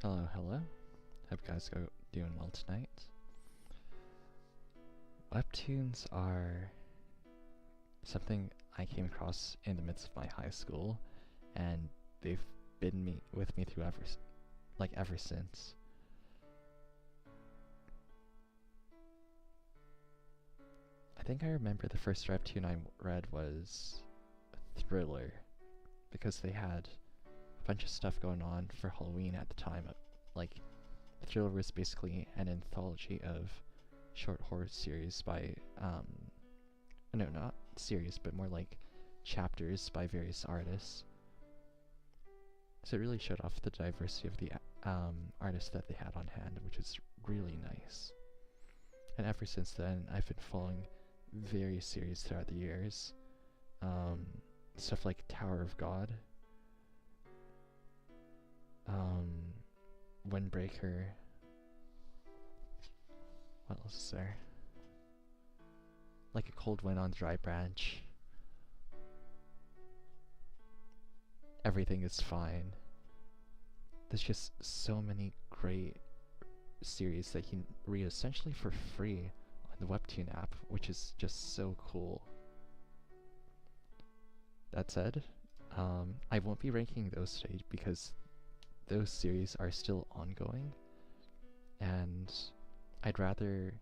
Hello, hello. Hope you guys are doing well tonight. Webtoons are something I came across in the midst of my high school, and they've been with me through ever since. I think I remember the first Webtoon I read was Thriller, because they had a bunch of stuff going on for Halloween at the time. Like, Thriller was basically an anthology of short horror series by, no, not series, but more like chapters by various artists. So it really showed off the diversity of the artists that they had on hand, which is really nice. And ever since then, I've been following various series throughout the years. Stuff like Tower of God, Windbreaker. What else is there? Like a Cold Wind on Dry Branch. Everything is Fine. There's just so many great series that you can read essentially for free on the Webtoon app, which is just so cool. That said, I won't be ranking those today because those series are still ongoing, and I'd rather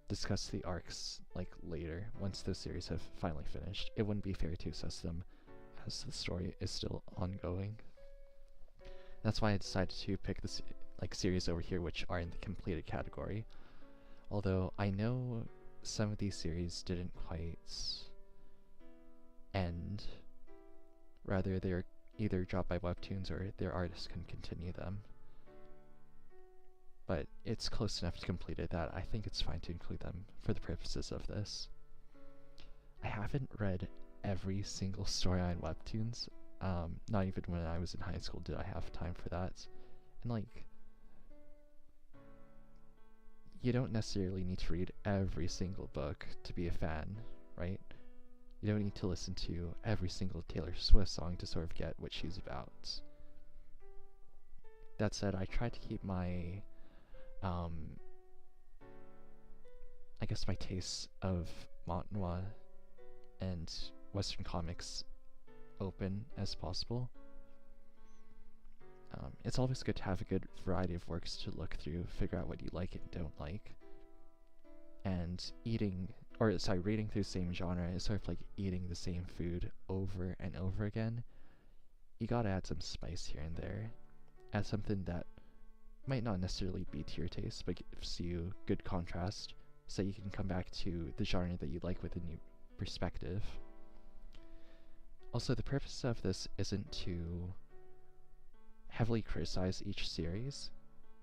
discuss the arcs later once those series have finally finished. It wouldn't be fair to assess them as the story is still ongoing. That's why I decided to pick the series over here, which are in the completed category. Although I know some of these series didn't quite end. Rather, they're either dropped by Webtoons or their artists can continue them. But it's close enough to completed that I think it's fine to include them for the purposes of this. I haven't read every single story on Webtoons. Not even when I was in high school did I have time for that. And you don't necessarily need to read every single book to be a fan, right? You don't need to listen to every single Taylor Swift song to sort of get what she's about. That said, I try to keep my I guess my tastes of manhwa and Western comics open as possible. It's always good to have a good variety of works to look through, figure out what you like and don't like. And reading through the same genre is sort of like eating the same food over and over again. You gotta add some spice here and there. Add something that might not necessarily be to your taste, but gives you good contrast, so you can come back to the genre that you like with a new perspective. Also, the purpose of this isn't to heavily criticize each series.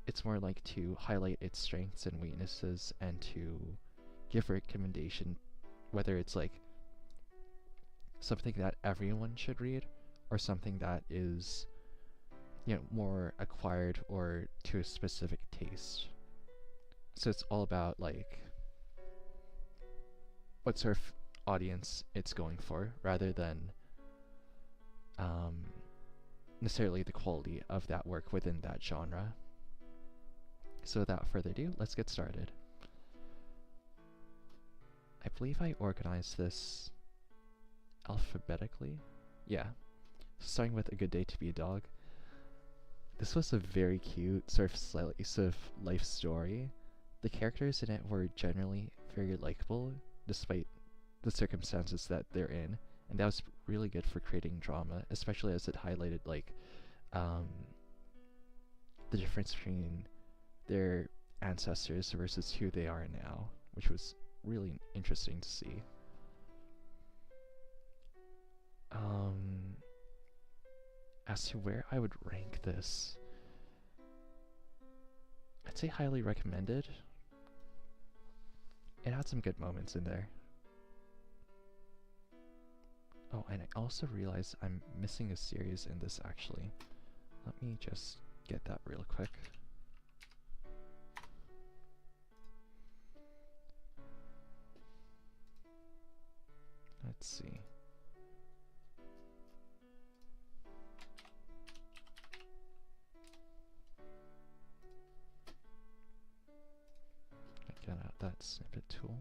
It's more like to highlight its strengths and weaknesses and to give a recommendation, whether it's something that everyone should read or something that is more acquired or to a specific taste. So it's all about what sort of audience it's going for, rather than necessarily the quality of that work within that genre. So without further ado, let's get started. I believe I organized this alphabetically. Yeah. Starting with A Good Day to Be a Dog. This was a very cute, sort of slice of life story. The characters in it were generally very likable, despite the circumstances that they're in, and that was really good for creating drama, especially as it highlighted the difference between their ancestors versus who they are now, which was really interesting to see. As to where I would rank this, I'd say highly recommended. It had some good moments in there. Oh, and I also realized I'm missing a series in this actually. Let me just get that real quick. Let's see. snippet tool.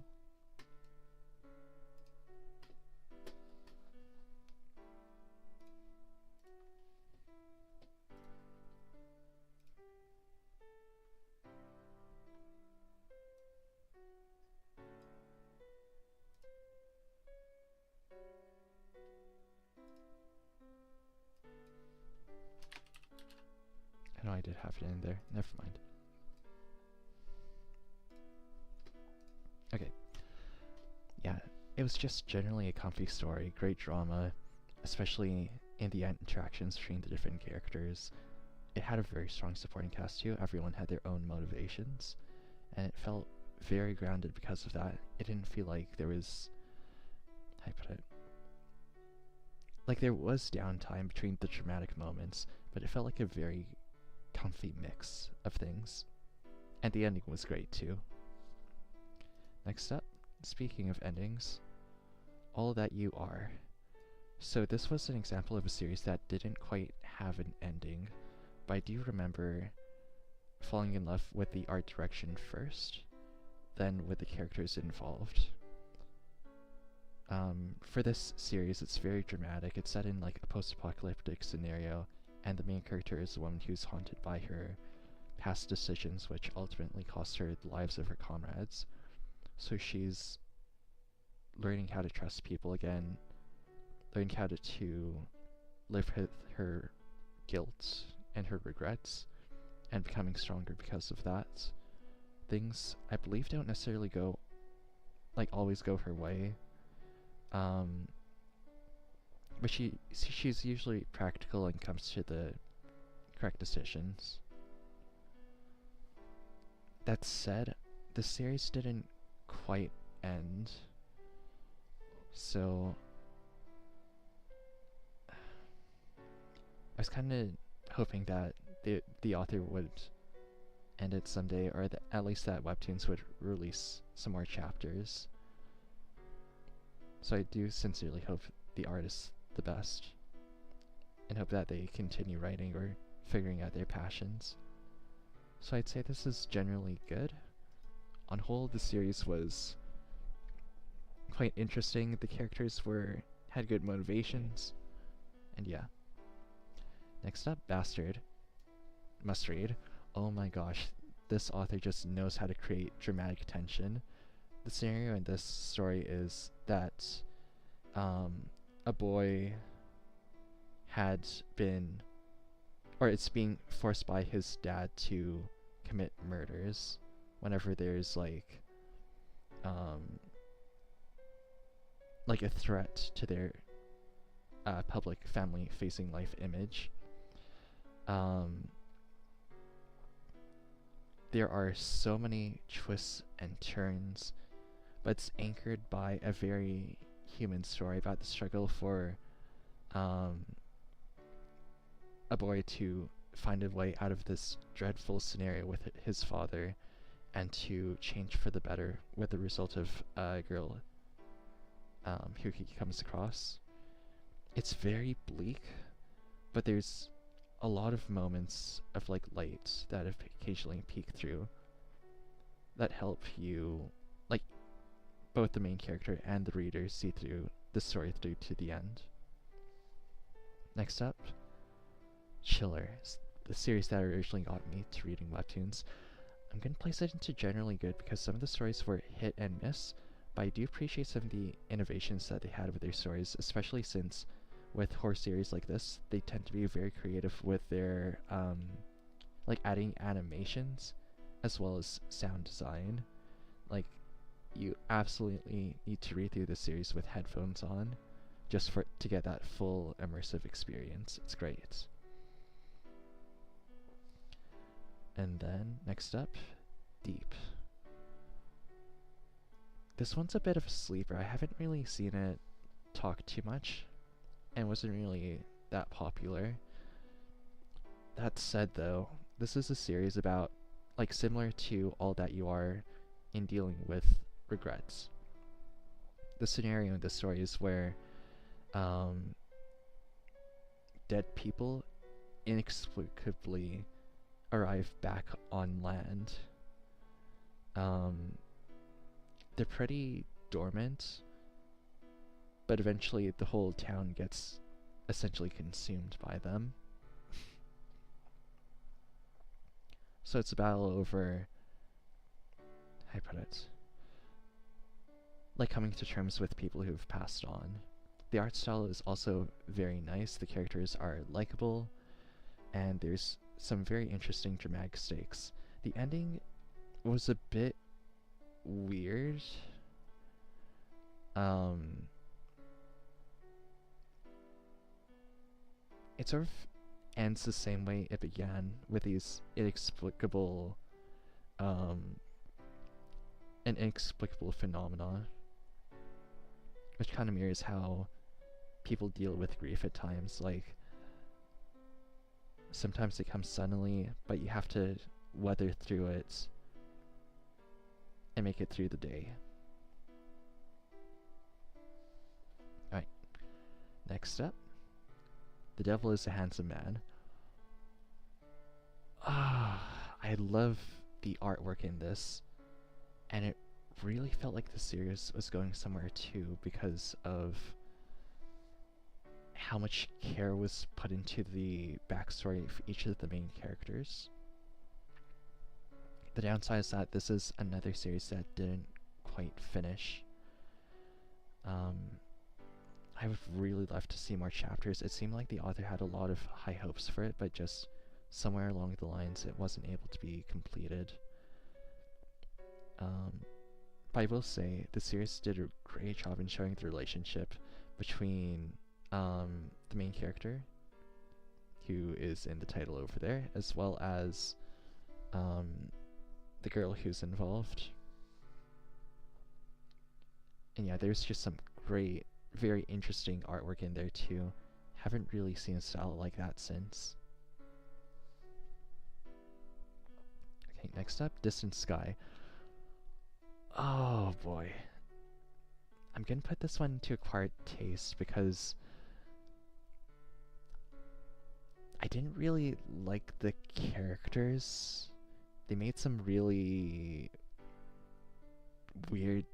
I know I did have it in there. Never mind. Okay. Yeah, it was just generally a comfy story, great drama, especially in the interactions between the different characters. It had a very strong supporting cast too. Everyone had their own motivations, and it felt very grounded because of that. It didn't feel like there was, how do I put it? Like there was downtime between the dramatic moments, but it felt like a very comfy mix of things. And the ending was great too. Next up, speaking of endings, All That You Are. So this was an example of a series that didn't quite have an ending, but I do remember falling in love with the art direction first, then with the characters involved. For this series, it's very dramatic. It's set in like a post-apocalyptic scenario, and the main character is a woman who's haunted by her past decisions, which ultimately cost her the lives of her comrades. So she's learning how to trust people again, learning how to live with her guilt and her regrets, and becoming stronger because of that. Things, I believe, don't necessarily go, like, always go her way. But she's usually practical and comes to the correct decisions. That said, the series didn't quite end, so I was kind of hoping that the author would end it someday, or at least that Webtoons would release some more chapters. So I do sincerely hope the artist's the best, and hope that they continue writing or figuring out their passions. So I'd say this is generally good. On whole, the series was quite interesting. The characters had good motivations, and yeah. Next up, Bastard. Must read. Oh my gosh, this author just knows how to create dramatic tension. The scenario in this story is that a boy had been, or it's being forced by his dad to commit murders whenever there's like a threat to their public family facing life image. There are so many twists and turns, but it's anchored by a very human story about the struggle for a boy to find a way out of this dreadful scenario with his father, and to change for the better with the result of a girl who he comes across. It's very bleak, but there's a lot of moments of like light that have occasionally peek through that help you, like, both the main character and the reader see through the story through to the end. Next up, Chiller, the series that originally got me to reading Webtoons. I'm going to place it into generally good because some of the stories were hit and miss, but I do appreciate some of the innovations that they had with their stories, especially since with horror series like this, they tend to be very creative with their like adding animations as well as sound design. Like, you absolutely need to read through this series with headphones on just to get that full immersive experience. It's great. And then next up, Deep. This one's a bit of a sleeper. I haven't really seen it talk too much, and wasn't really that popular. That said though, this is a series about, like, similar to All That You Are in dealing with regrets. The scenario in this story is where dead people inexplicably arrive back on land. they're pretty dormant, but eventually the whole town gets essentially consumed by them. So it's a battle over, how do I put it, like coming to terms with people who've passed on. The art style is also very nice, the characters are likable, and there's some very interesting dramatic stakes. The ending was a bit weird. It sort of ends the same way it began, with these inexplicable, an inexplicable phenomena, which kind of mirrors how people deal with grief at times. Like, sometimes it comes suddenly, but you have to weather through it and make it through the day. Alright, next up. The Devil is a Handsome Man. I love the artwork in this, and it really felt like the series was going somewhere too because of how much care was put into the backstory for each of the main characters. The downside is that this is another series that didn't quite finish. I would really love to see more chapters. It seemed like the author had a lot of high hopes for it, but just somewhere along the lines it wasn't able to be completed. But I will say the series did a great job in showing the relationship between the main character, who is in the title over there, as well as the girl who's involved. And yeah, there's just some great, very interesting artwork in there too. Haven't really seen a style like that since. Okay, next up, Distant Sky. Oh boy. I'm gonna put this one to acquired taste because I didn't really like the characters. They made some really weird,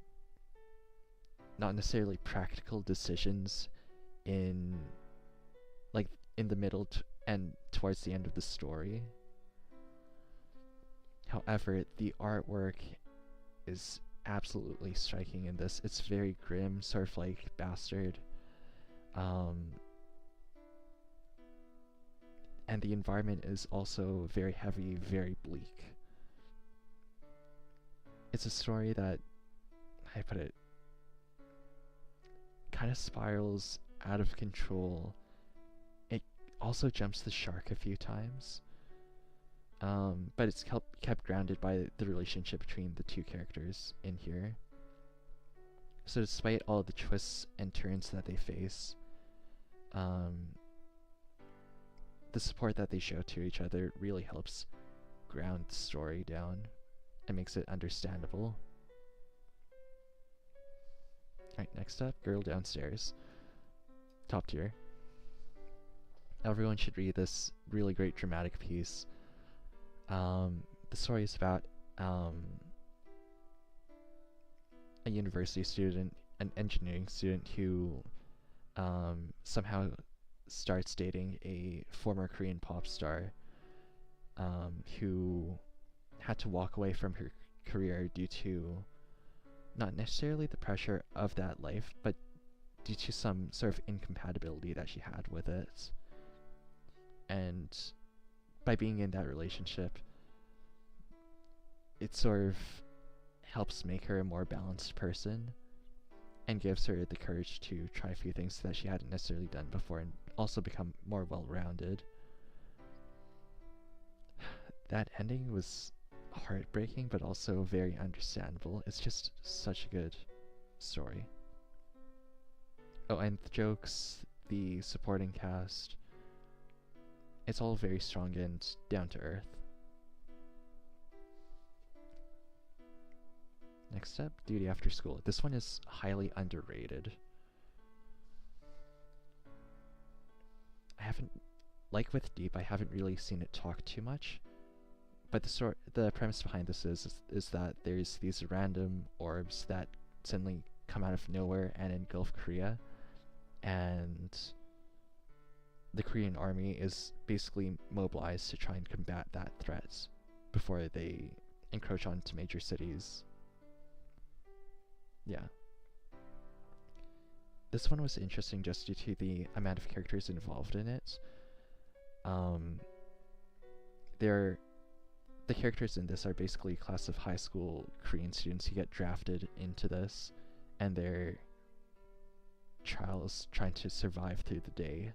not necessarily practical decisions in the middle and towards the end of the story. However, the artwork is absolutely striking in this. It's very grim, sort of like Bastard. And the environment is also very heavy, very bleak. It's a story that, how I put it, kind of spirals out of control. It also jumps the shark a few times. But it's kept grounded by the relationship between the two characters in here. So despite all the twists and turns that they face, the support that they show to each other really helps ground the story down and makes it understandable. Alright, next up, Girl Downstairs. Top tier. Everyone should read this really great dramatic piece. The story is about a university student, an engineering student who somehow starts dating a former Korean pop star who had to walk away from her career due to not necessarily the pressure of that life, but due to some sort of incompatibility that she had with it. And by being in that relationship, it sort of helps make her a more balanced person and gives her the courage to try a few things that she hadn't necessarily done before and also become more well-rounded. That ending was heartbreaking, but also very understandable. It's just such a good story. Oh, and the jokes, the supporting cast, it's all very strong and down to earth. Next up, Duty After School. This one is highly underrated. I haven't, like with Deep, I haven't really seen it talk too much, but the premise behind this is that there's these random orbs that suddenly come out of nowhere and engulf Korea, and the Korean army is basically mobilized to try and combat that threat before they encroach onto major cities. Yeah. This one was interesting just due to the amount of characters involved in it. The characters in this are basically a class of high school Korean students who get drafted into this, and their trials trying to survive through the day,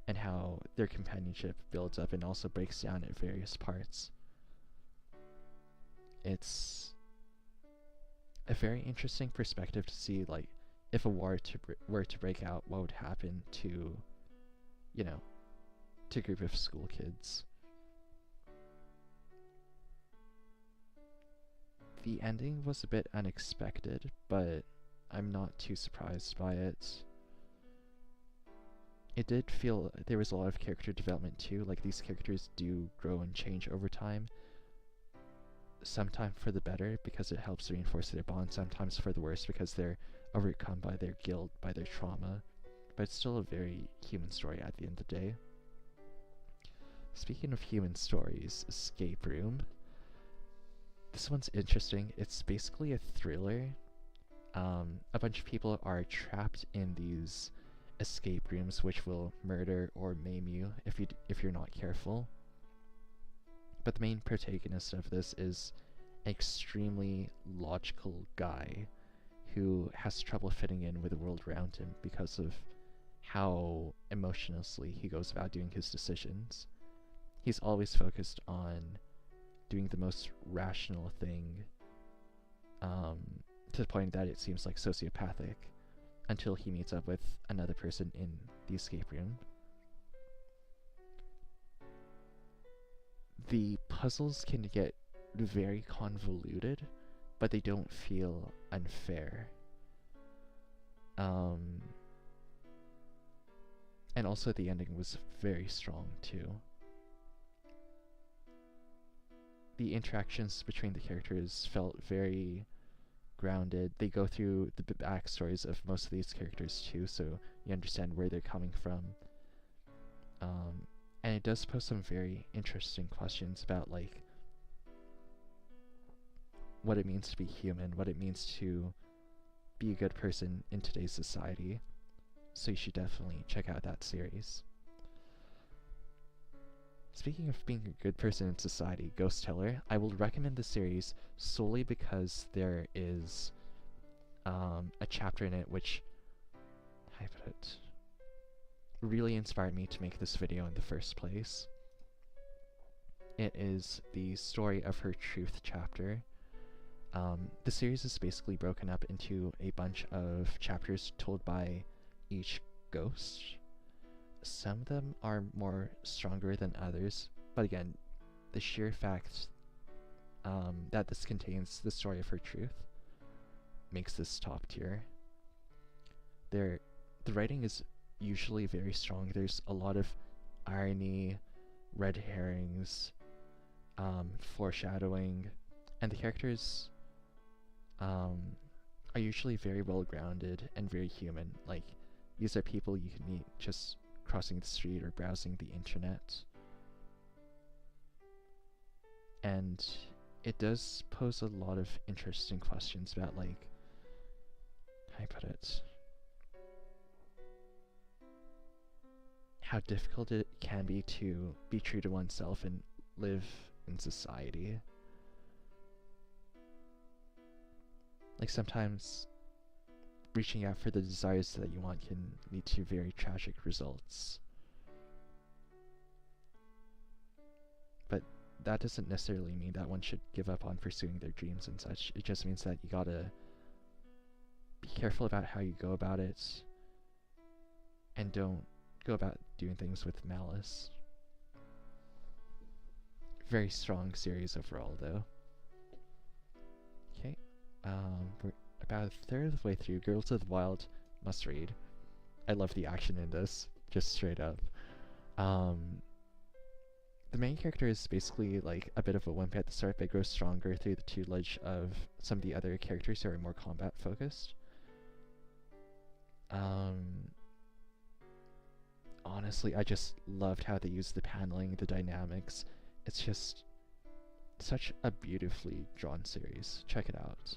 and how their companionship builds up and also breaks down at various parts. It's a very interesting perspective to see, like, if a war were to break out, what would happen to, to a group of school kids. The ending was a bit unexpected, but I'm not too surprised by it. It did feel there was a lot of character development too, like these characters do grow and change over time. Sometimes for the better because it helps reinforce their bond, sometimes for the worse because they're overcome by their guilt, by their trauma. But it's still a very human story at the end of the day. Speaking of human stories, Escape Room. This one's interesting. It's basically a thriller. A bunch of people are trapped in these escape rooms which will murder or maim you if you're not careful. But the main protagonist of this is an extremely logical guy who has trouble fitting in with the world around him because of how emotionlessly he goes about doing his decisions. He's always focused on doing the most rational thing, to the point that it seems like sociopathic, until he meets up with another person in the escape room. The puzzles can get very convoluted, but they don't feel unfair. And also the ending was very strong too. The interactions between the characters felt very grounded. They go through the backstories of most of these characters too, so you understand where they're coming from. And it does pose some very interesting questions about, like, what it means to be human, what it means to be a good person in today's society. So you should definitely check out that series. Speaking of being a good person in society, Ghost Teller, I will recommend the series solely because there is a chapter in it which, how do I put it, really inspired me to make this video in the first place. It is the story of her truth chapter. The series is basically broken up into a bunch of chapters told by each ghost. Some of them are more stronger than others, but again, the sheer fact that this contains the story of her truth makes this top tier. The writing is usually very strong. There's a lot of irony, red herrings, foreshadowing, and the characters are usually very well grounded and very human. Like, these are people you can meet just crossing the street or browsing the internet. And it does pose a lot of interesting questions about, like, how do I put it, how difficult it can be to be true to oneself and live in society. Like, sometimes reaching out for the desires that you want can lead to very tragic results. But that doesn't necessarily mean that one should give up on pursuing their dreams and such. It just means that you gotta be careful about how you go about it, and don't go about doing things with malice. Very strong series overall, though. Okay, we're about a third of the way through. Girls of the Wild, must read. I love the action in this, just straight up. the main character is basically like a bit of a wimp at the start, but grows stronger through the tutelage of some of the other characters who are more combat focused. Honestly, I just loved how they used the paneling, the dynamics. It's just such a beautifully drawn series. Check it out.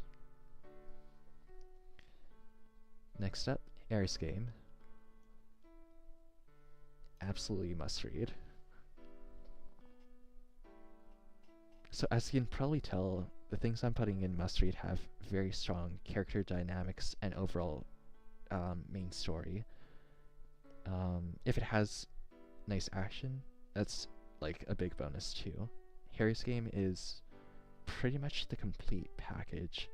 Next up, Air's Game. Absolutely must read. So as you can probably tell, the things I'm putting in must read have very strong character dynamics and overall main story. If it has nice action, that's like a big bonus too. Harry's Game is pretty much the complete package.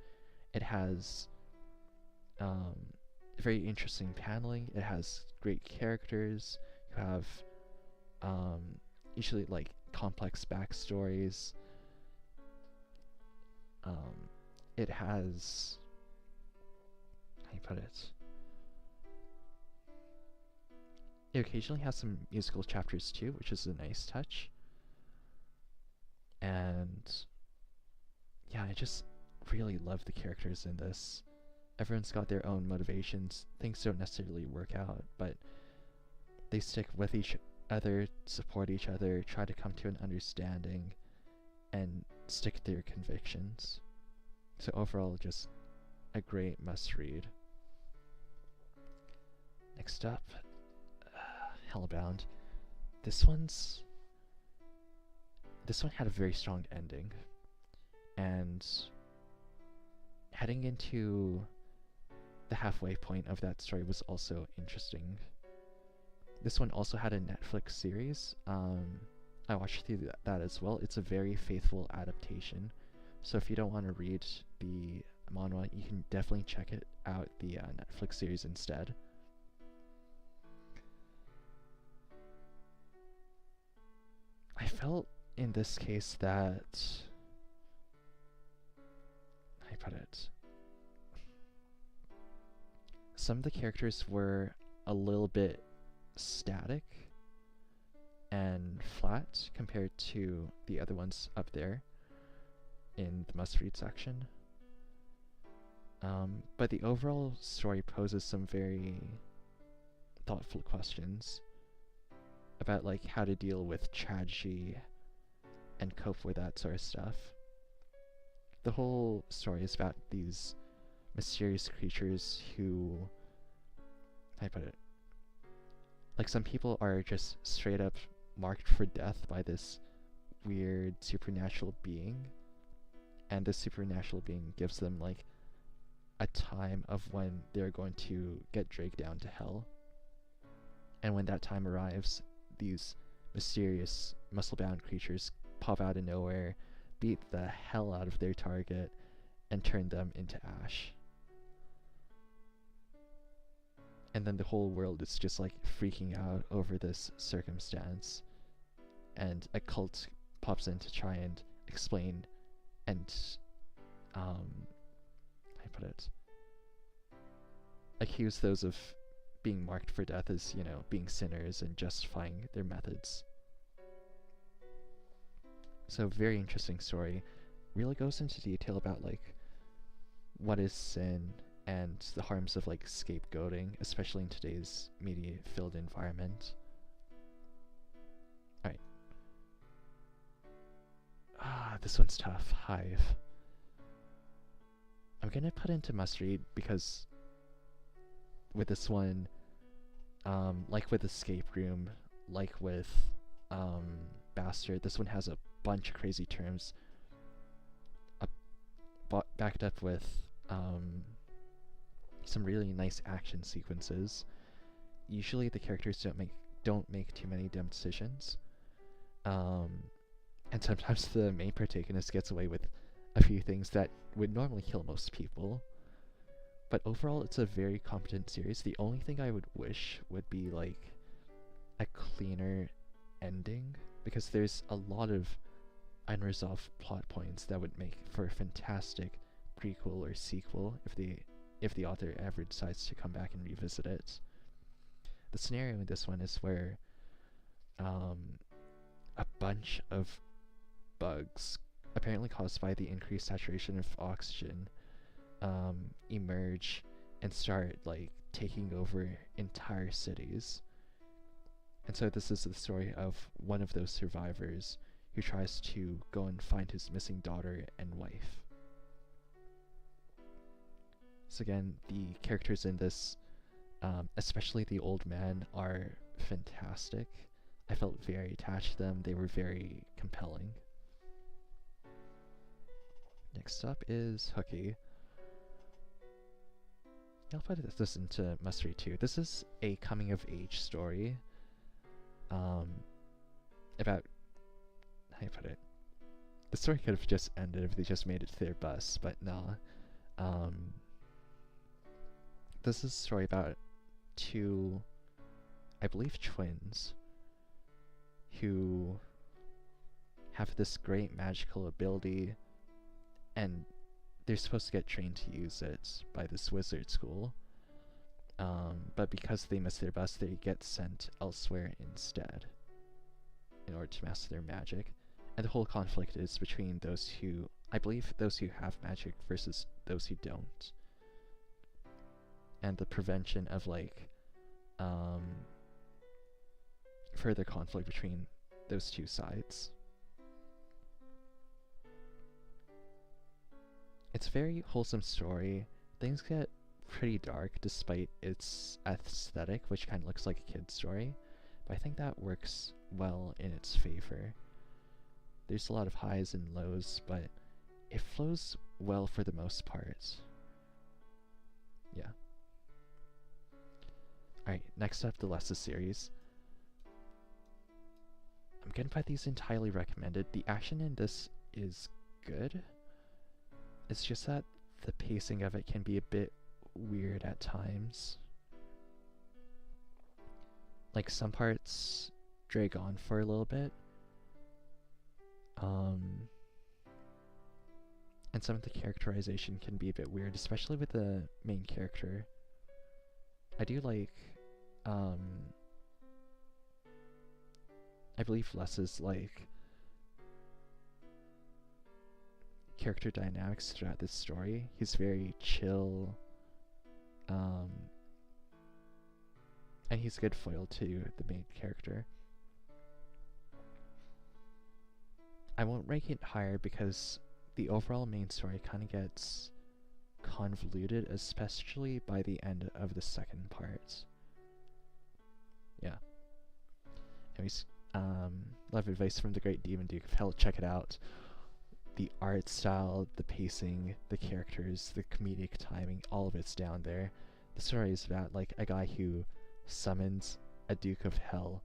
It has very interesting paneling. It has great characters who have usually like complex backstories. It has, how do you put it? It occasionally has some musical chapters too, which is a nice touch. And yeah, I just really love the characters in this. Everyone's got their own motivations. Things don't necessarily work out, but they stick with each other, support each other, try to come to an understanding, and stick to their convictions. So overall, just a great must-read. Next up, Hellbound. This one had a very strong ending, and heading into the halfway point of that story was also interesting. This one also had a Netflix series. I watched through that as well. It's a very faithful adaptation, so if you don't want to read the manhwa, you can definitely check it out, the Netflix series instead. I felt in this case that, how do I put it? Some of the characters were a little bit static and flat compared to the other ones up there in the must-read section. But the overall story poses some very thoughtful questions about like how to deal with tragedy and cope with that sort of stuff. The whole story is about these mysterious creatures who, how do I put it? Like, some people are just straight up marked for death by this weird supernatural being, and this supernatural being gives them like a time of when they're going to get dragged down to hell. And when that time arrives, these mysterious muscle-bound creatures pop out of nowhere, beat the hell out of their target, and turn them into ash. And then the whole world is just like freaking out over this circumstance, and a cult pops in to try and explain and how do I put it? Accuse those of being marked for death as, you know, being sinners and justifying their methods. So very interesting story. Really goes into detail about like what is sin and the harms of like scapegoating, especially in today's media-filled environment. Alright. This one's tough. Hive. I'm gonna put into must-read because with this one, like with Escape Room, like with Bastard, this one has a bunch of crazy terms backed up with some really nice action sequences. Usually the characters don't make too many dumb decisions, and sometimes the main protagonist gets away with a few things that would normally kill most people. But overall, it's a very competent series. The only thing I would wish would be like a cleaner ending, because there's a lot of unresolved plot points that would make for a fantastic prequel or sequel if the author ever decides to come back and revisit it. The scenario in this one is where a bunch of bugs, apparently caused by the increased saturation of oxygen, emerge and start like taking over entire cities. And so this is the story of one of those survivors who tries to go and find his missing daughter and wife. So again, the characters in this, especially the old man, are fantastic. I felt very attached to them. They were very compelling. Next up is Hooky. I'll put this into must read too. This is a coming of age story. About, how do you put it? The story could have just ended if they just made it to their bus, but nah. This is a story about two, I believe, twins who have this great magical ability, and they're supposed to get trained to use it by this wizard school. But because they miss their bus, they get sent elsewhere instead in order to master their magic. And the whole conflict is between those who, I believe, those who have magic versus those who don't. And the prevention of, like, further conflict between those two sides. It's a very wholesome story. Things get pretty dark despite its aesthetic, which kind of looks like a kid's story. But I think that works well in its favor. There's a lot of highs and lows, but it flows well for the most part. Yeah. Alright, next up, the Lessa series. I'm gonna put these entirely recommended. The action in this is good. It's just that the pacing of it can be a bit weird at times. Like, some parts drag on for a little bit. And some of the characterization can be a bit weird, especially with the main character. I do like, I believe Lessa's, like, character dynamics throughout this story. He's very chill, and he's a good foil to the main character. I won't rank it higher because the overall main story kind of gets convoluted, especially by the end of the second part. Yeah. Anyways, love advice from the great Demon Duke of Hell. Check it out. The art style, the pacing, the characters, the comedic timing, all of it's down there. The story is about, like, a guy who summons a Duke of Hell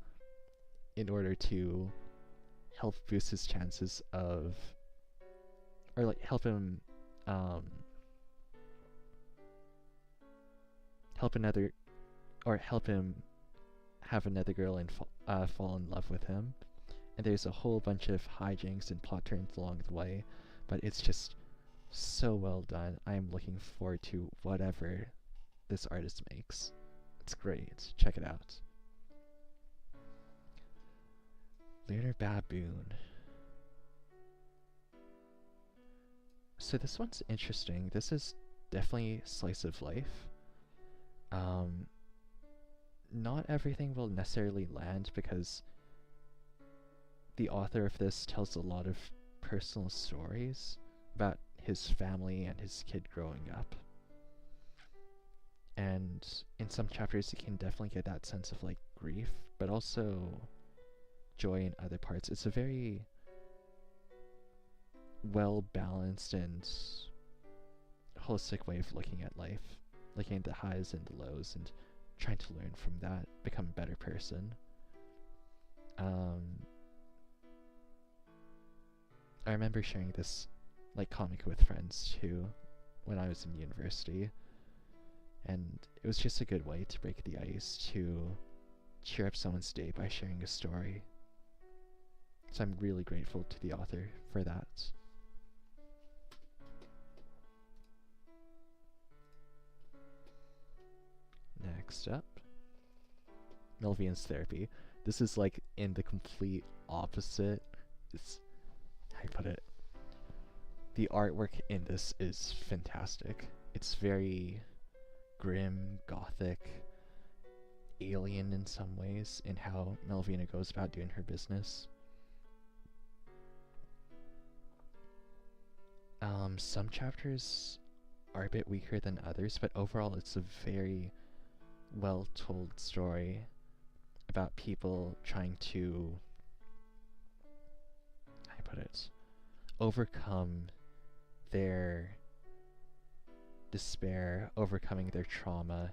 in order to help boost his chances of, or like help him help him have another girl and fall in love with him. And there's a whole bunch of hijinks and plot turns along the way, but it's just so well done. I am looking forward to whatever this artist makes. It's great. Check it out. Lunar Baboon. So this one's interesting. This is definitely slice of life. Not everything will necessarily land because the author of this tells a lot of personal stories about his family and his kid growing up. And in some chapters you can definitely get that sense of, like, grief, but also joy in other parts. It's a very well balanced and holistic way of looking at life, looking at the highs and the lows and trying to learn from that, become a better person. I remember sharing this, like, comic with friends too when I was in university, and it was just a good way to break the ice, to cheer up someone's day by sharing a story. So I'm really grateful to the author for that. Next up, Melvian's Therapy. This is like in the complete opposite. It's, how do you put it? The artwork in this is fantastic. It's very grim, gothic, alien in some ways in how Melvina goes about doing her business. Some chapters are a bit weaker than others, but overall it's a very well told story about people trying to, how do I put it, overcome their despair, overcoming their trauma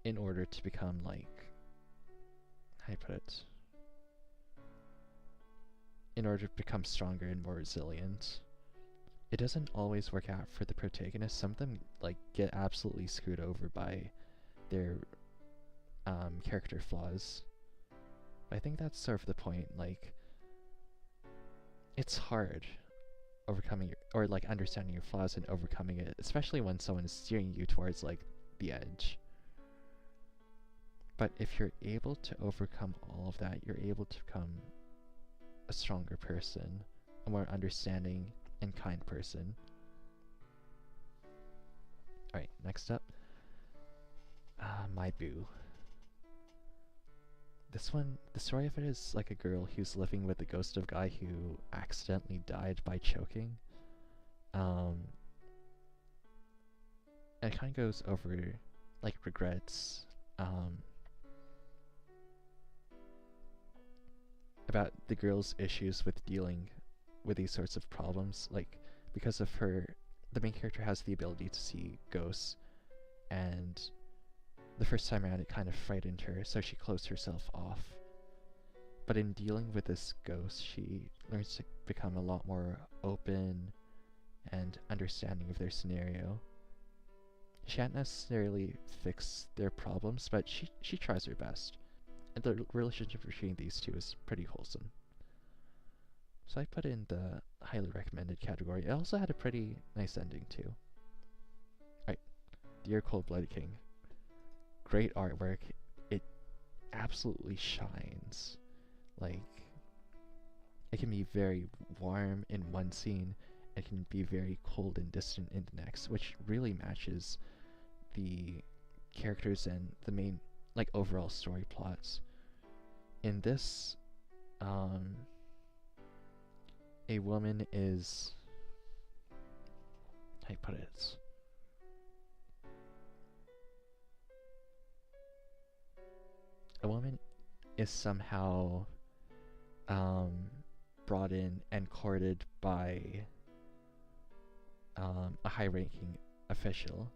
in order to become like, how do I put it, in order to become stronger and more resilient. It doesn't always work out for the protagonist. Some of them like get absolutely screwed over by their character flaws. I think that's sort of the point. Like, it's hard overcoming or like understanding your flaws and overcoming it, especially when someone is steering you towards like the edge. But if you're able to overcome all of that, you're able to become a stronger person, a more understanding and kind person. Alright, next up. My Boo. This one, the story of it is like a girl who's living with the ghost of a guy who accidentally died by choking. And it kind of goes over like regrets, about the girl's issues with dealing with these sorts of problems. Like, because of her, the main character has the ability to see ghosts, and the first time around it kind of frightened her, so she closed herself off. But in dealing with this ghost, she learns to become a lot more open and understanding of their scenario. She can't necessarily fix their problems, but she tries her best. And the relationship between these two is pretty wholesome. So I put in the highly recommended category. It also had a pretty nice ending too. Alright, Dear Cold-Blooded King. Great artwork. It absolutely shines. Like, it can be very warm in one scene, it can be very cold and distant in the next, which really matches the characters and the main, like, overall story plots. In this, a woman is, how do I put it? A woman is somehow brought in and courted by a high-ranking official,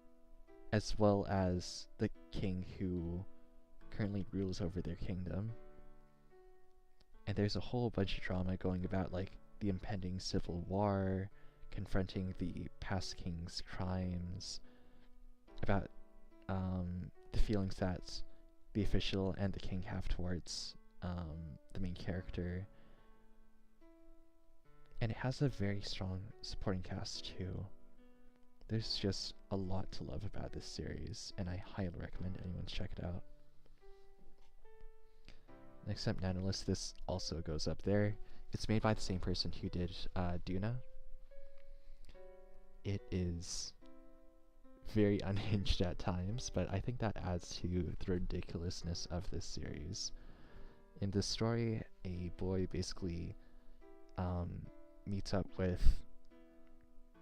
as well as the king who currently rules over their kingdom. And there's a whole bunch of drama going about, like, the impending civil war, confronting the past king's crimes, about the feelings that the official and the king have towards the main character. And it has a very strong supporting cast too. There's just a lot to love about this series, and I highly recommend anyone check it out. Next up, Nanolist. This also goes up there. It's made by the same person who did Duna. It is very unhinged at times, but I think that adds to the ridiculousness of this series. In this story, a boy basically meets up with,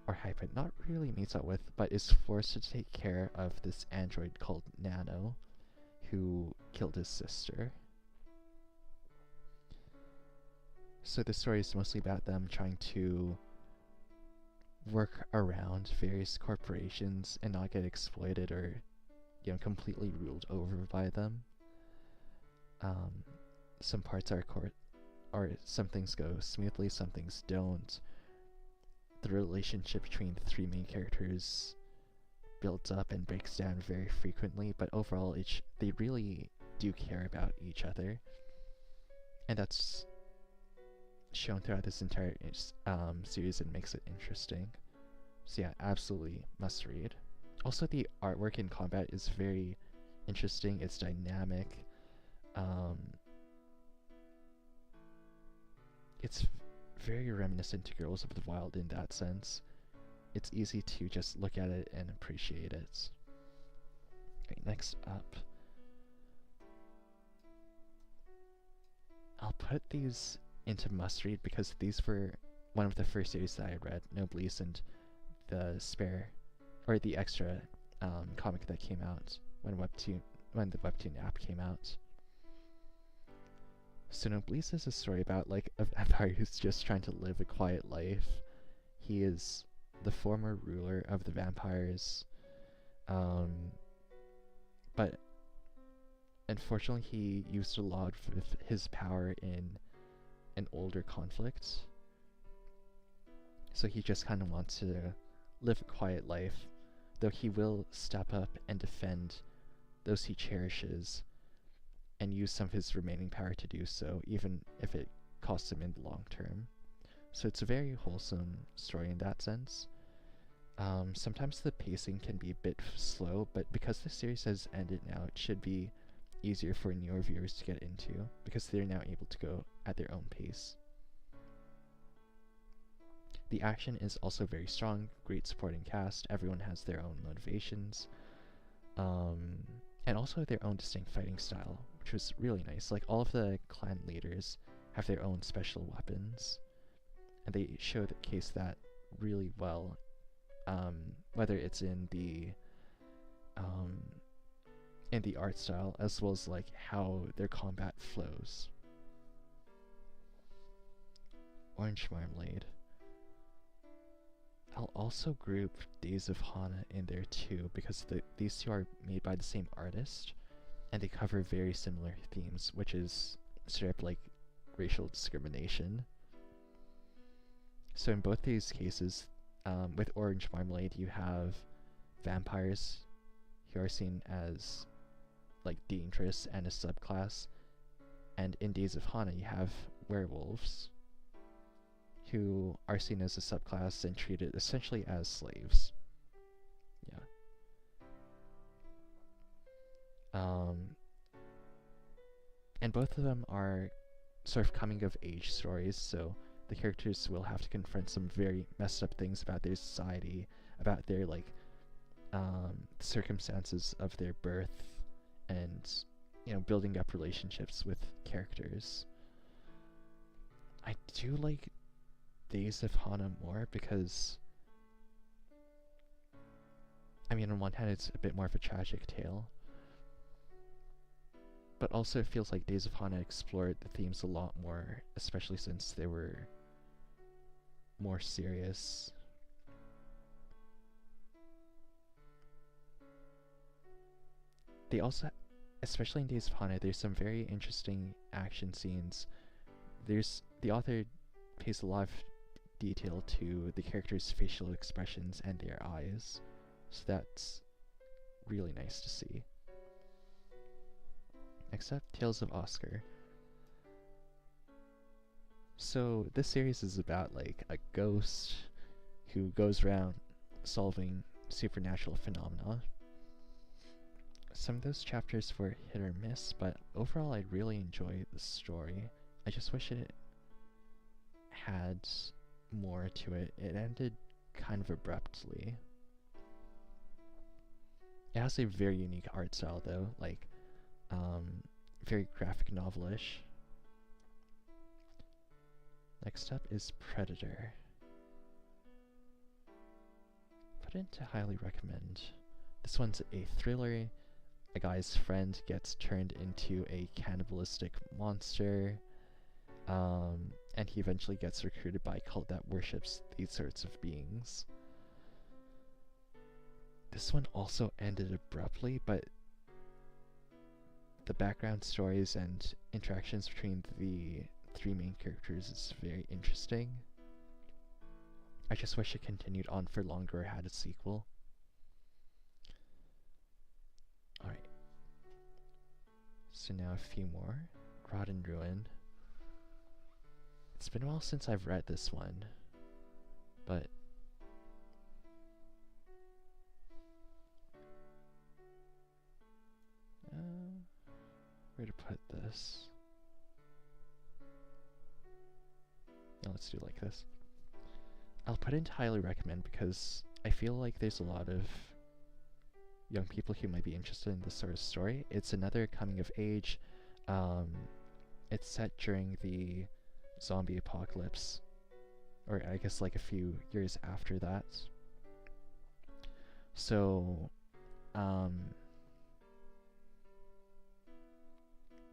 or not really meets up with, but is forced to take care of this android called Nano, who killed his sister. So the story is mostly about them trying to work around various corporations and not get exploited or, you know, completely ruled over by them. Some parts are some things go smoothly, some things don't. The relationship between the three main characters builds up and breaks down very frequently, but overall they really do care about each other, and that's shown throughout this entire series and makes it interesting. So yeah, absolutely must read. Also, the artwork in combat is very interesting. It's dynamic. it's very reminiscent to Girls of the Wild in that sense. It's easy to just look at it and appreciate it. Okay, next up, I'll put these into must read because these were one of the first series that I read, Noblesse, and the the extra comic that came out when the Webtoon app came out. So Noblesse is a story about like a vampire who's just trying to live a quiet life. He is the former ruler of the vampires, but unfortunately he used a lot of his power in an older conflict. So he just kind of wants to live a quiet life, though he will step up and defend those he cherishes and use some of his remaining power to do so, even if it costs him in the long term. So it's a very wholesome story in that sense. Sometimes the pacing can be a bit slow, but because the series has ended now, it should be easier for newer viewers to get into, because they're now able to go at their own pace. The action is also very strong, great supporting cast, everyone has their own motivations, and also their own distinct fighting style, which was really nice. Like, all of the clan leaders have their own special weapons, and they show the case that really well, whether it's in the art style as well as like how their combat flows. Orange Marmalade. I'll also group Days of Hana in there too, because these two are made by the same artist, and they cover very similar themes, which is straight up like racial discrimination. So in both these cases, with Orange Marmalade, you have vampires who are seen as like dangerous and a subclass, and in Days of Hana you have werewolves who are seen as a subclass and treated essentially as slaves. Yeah. And both of them are sort of coming of age stories, so the characters will have to confront some very messed up things about their society, about their like circumstances of their birth, and building up relationships with characters. I do like Days of Hana more because, I mean, on one hand it's a bit more of a tragic tale, but also it feels like Days of Hana explored the themes a lot more, especially since they were more serious. They also, especially in Days of Hana, there's some very interesting action scenes. The author pays a lot of detail to the characters' facial expressions and their eyes, so that's really nice to see. Next up, Tales of Oscar. So this series is about like a ghost who goes around solving supernatural phenomena. Some of those chapters were hit or miss, but overall I really enjoy the story. I just wish it had more to it. It ended kind of abruptly. It has a very unique art style though, like very graphic novelish. Next up is Predator. Put it to highly recommend. This one's a thriller. A guy's friend gets turned into a cannibalistic monster, and he eventually gets recruited by a cult that worships these sorts of beings. This one also ended abruptly, but the background stories and interactions between the three main characters is very interesting. I just wish it continued on for longer or had a sequel. Alright. So now a few more. Rod and Ruin. It's been a while since I've read this one, but where to put this? let's do like this. I'll put into highly recommend because I feel like there's a lot of young people who might be interested in this sort of story. It's another coming of age. It's set during the zombie apocalypse, or I guess like a few years after that. So,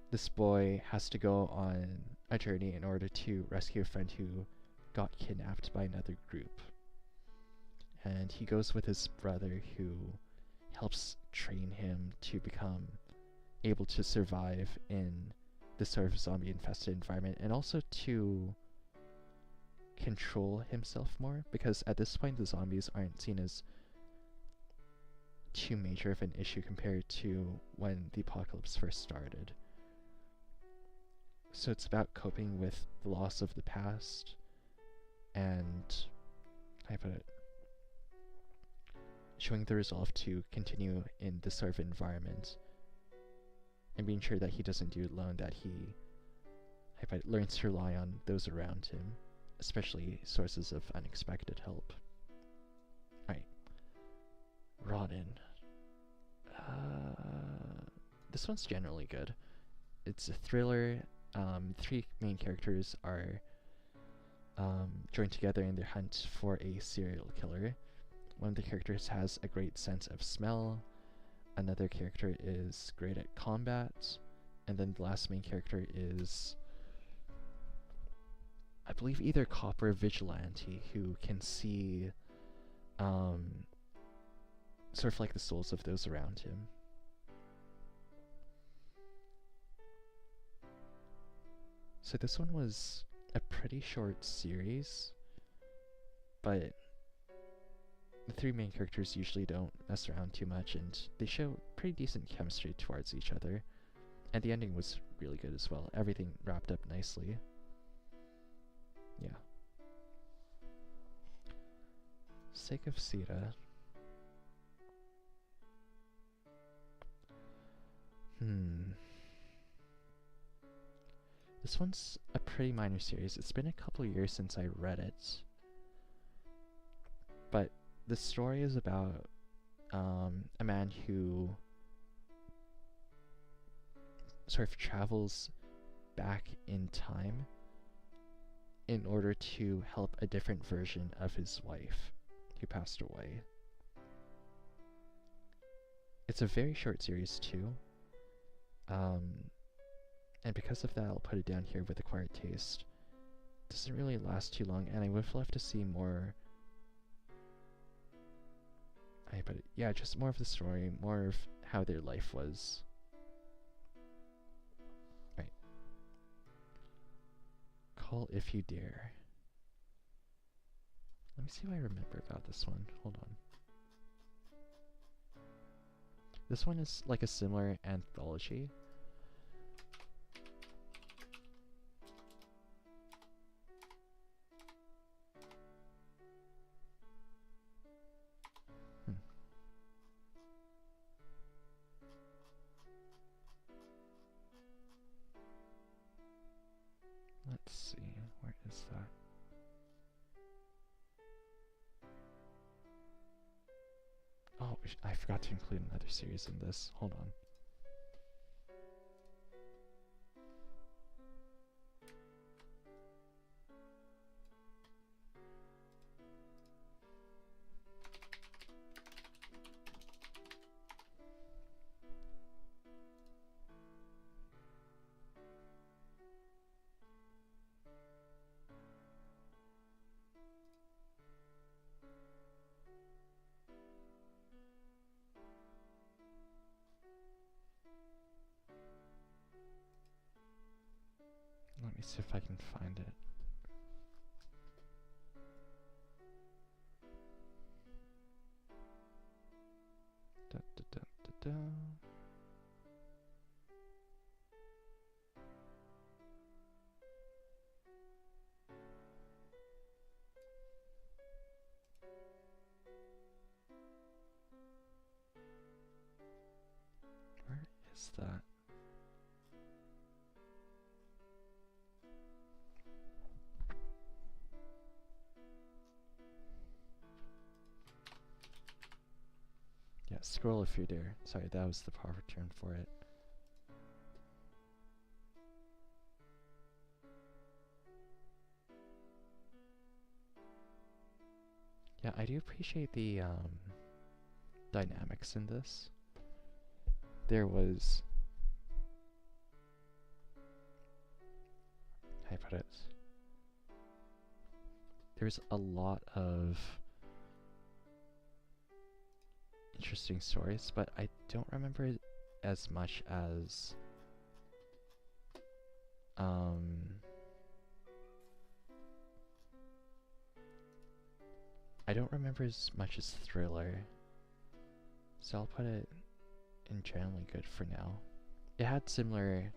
this boy has to go on a journey in order to rescue a friend who got kidnapped by another group. And he goes with his brother, who helps train him to become able to survive in this sort of zombie-infested environment, and also to control himself more, because at this point the zombies aren't seen as too major of an issue compared to when the apocalypse first started. So it's about coping with the loss of the past, and how I put it, showing the resolve to continue in this sort of environment, and being sure that he doesn't do it alone, that he learns to rely on those around him, especially sources of unexpected help. Alright. Rodin. This one's generally good. It's a thriller. 3 main characters are joined together in their hunt for a serial killer. One of the characters has a great sense of smell, another character is great at combat, and then the last main character is, I believe, either cop or vigilante, who can see sort of like the souls of those around him. So this one was a pretty short series, but the 3 main characters usually don't mess around too much, and they show pretty decent chemistry towards each other. And the ending was really good as well. Everything wrapped up nicely. Yeah. Sake of Sita. This one's a pretty minor series. It's been a couple years since I read it. But the story is about a man who sort of travels back in time in order to help a different version of his wife who passed away. It's a very short series too. And because of that, I'll put it down here with Acquired Taste. It doesn't really last too long, and I would have loved to see more. Yeah, just more of the story, more of how their life was. Right. Call If You Dare. Let me see what I remember about this one. Hold on. This one is like a similar anthology. Let's see, where is that? Oh, I forgot to include another series in this. Hold on. Let me see if I can find it. Da, da, da, da, da. Where is that? Yeah, scroll if you're there. Sorry, that was the proper term for it. Yeah, I do appreciate the dynamics in this. There was, how do I put it? There's a lot of interesting stories, but I don't remember it as much as I don't remember as much as Thriller, so I'll put it in generally good for now. It had similar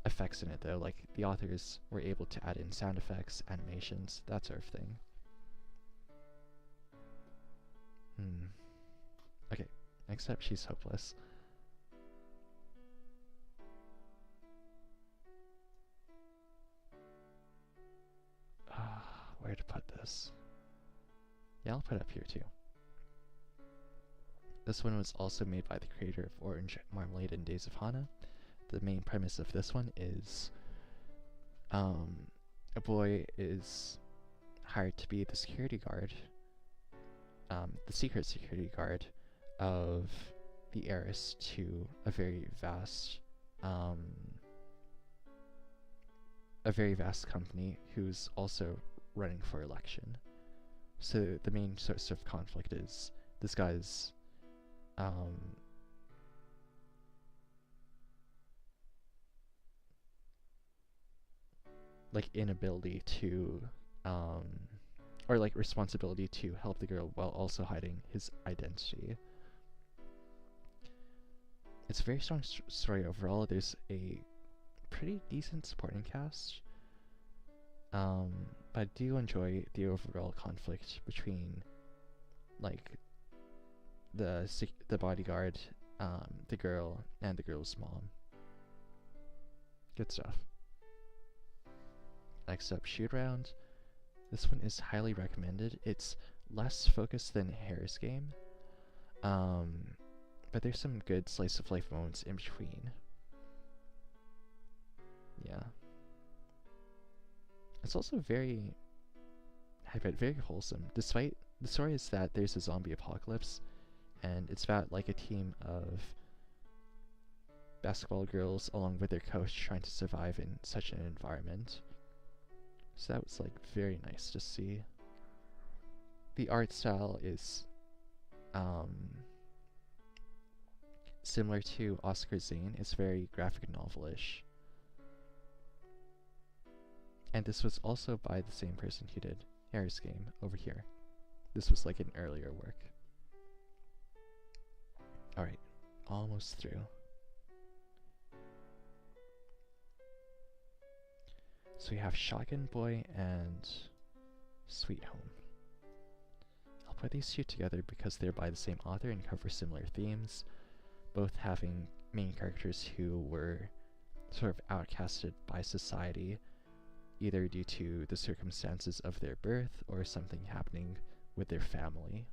effects in it though, like the authors were able to add in sound effects, animations, that sort of thing. Okay, except she's hopeless. Where to put this? Yeah, I'll put it up here too. This one was also made by the creator of Orange Marmalade and Days of Hana. The main premise of this one is a boy is hired to be the security guard, the secret security guard of the heiress to a very vast company who's also running for election. So the main source of conflict is this guy's like inability to or like responsibility to help the girl while also hiding his identity. It's a very strong story overall. There's a pretty decent supporting cast, but I do enjoy the overall conflict between like the bodyguard, the girl, and the girl's mom. Good stuff. Next up, Shoot Around. This one is highly recommended. It's less focused than Hair's Game, but there's some good slice of life moments in between. Yeah. It's also very wholesome. Despite the story is that there's a zombie apocalypse, and it's about like a team of basketball girls along with their coach trying to survive in such an environment. So that was like very nice to see. The art style is similar to Oscar Zane. It's very graphic novel-ish. And this was also by the same person who did Hair's Game over here. This was like an earlier work. Alright, almost through. So we have Shotgun Boy and Sweet Home. I'll put these two together because they're by the same author and cover similar themes, both having main characters who were sort of outcasted by society, either due to the circumstances of their birth or something happening with their family.